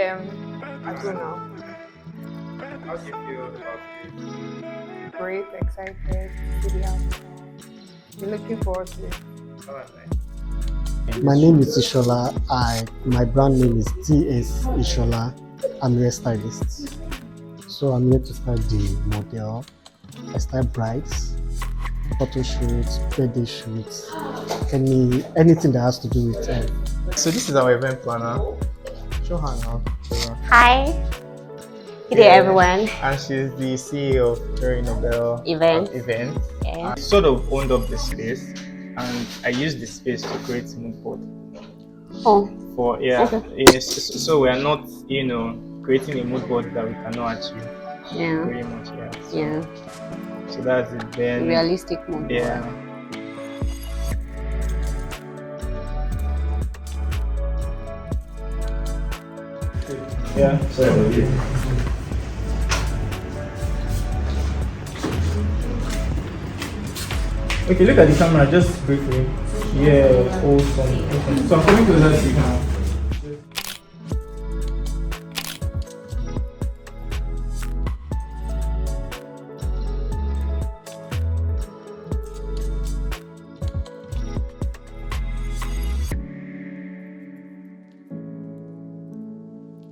I don't know. How do you feel about it? Great, excited to see the outcome. We're looking forward to it. Oh, nice. My name is Ishola. My brand name is DS Ishola. I'm a hairstylist. So I'm here to style the model. I style brides, photo shoots, birthday shoots, anything that has to do with So this is our event planner. Show her now. Hi, good day everyone. And she's the CEO of Cherry Nobel Event. I sort of owned up the space, and I used the space to create a mood board. Oh, Okay. Yes. So we are not, creating a mood board that we cannot achieve. yeah, Pretty much, yeah. So, yeah. So that's it. Then Realistic mood. yeah. Yeah. So. Okay, look at the camera just briefly. Yeah, awesome. So I'm coming closer to you now.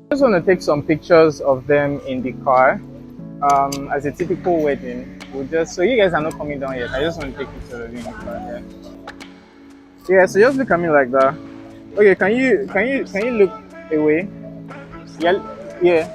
I just want to take some pictures of them in the car. As a typical wedding, so you guys are not coming down yet. I just want to take pictures of you in the car. Yeah, so just look at me like that. Okay, can you look away? Yeah.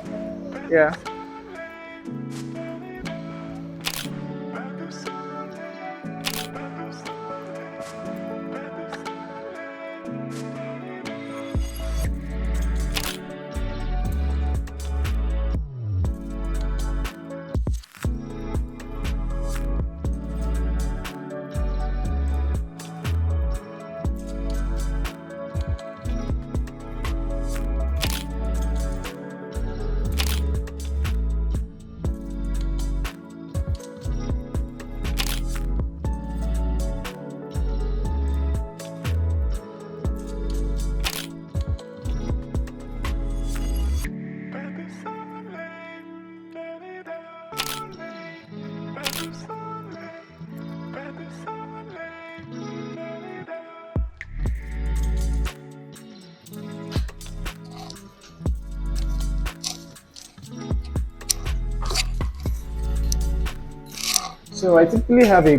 So I typically have a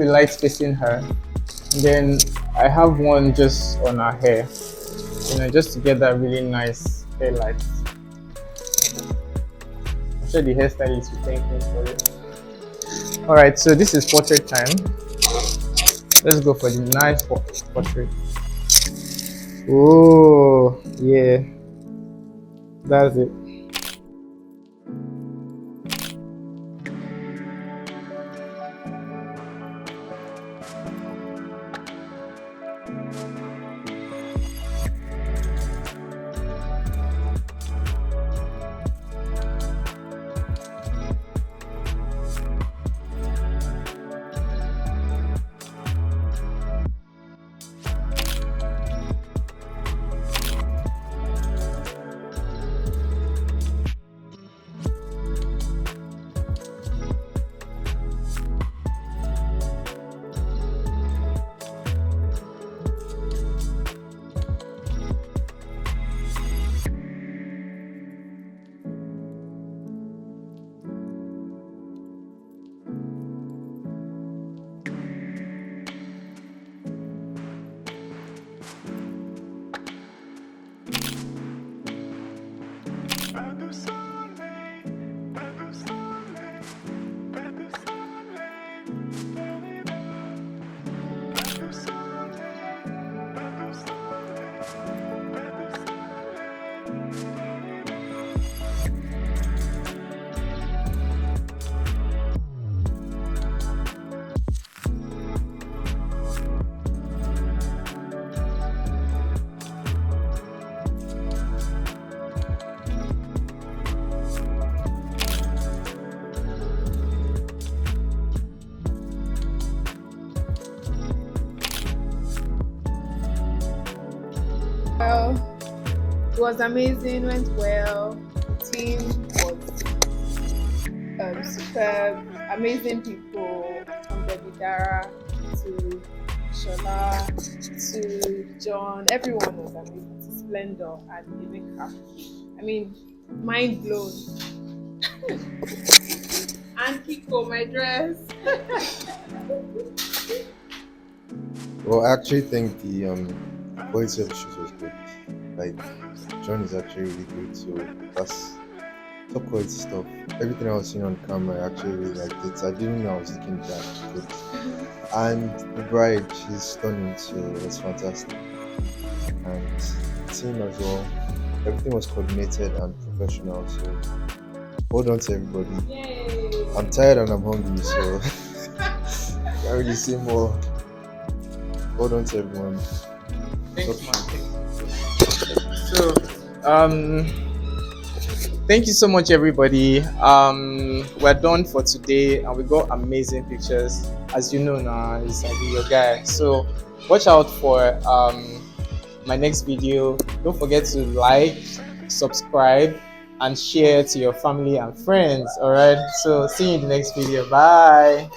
light facing her, and then I have one just on her hair, just to get that really nice hair light. I'm sure the hairstylist will thank me for it. All right, so this is portrait time. Let's go for the nice portrait. Oh yeah, that's it. It was amazing, went well. The team was superb, amazing people, from Debbie Dara to Shola to John. Everyone was amazing. To Splendor and Emeka. I mean, mind blown. And Kiko, my dress. Well, I actually think the quality of the shoot was good. Like, John is actually really good, so that's top quality stuff. Everything I was seeing on camera, I actually really liked it. I didn't know I was looking that good. And the bride, she's stunning, so it's fantastic. And the team as well, everything was coordinated and professional, so hold on to everybody. Yay! I'm tired and I'm hungry, so can't really say more. Hold on to everyone. Thanks, man. So, thank you so much, everybody. We're done for today, and we got amazing pictures. As you know now, it's like your guy. So, watch out for my next video. Don't forget to like, subscribe, and share to your family and friends. All right. So, see you in the next video. Bye.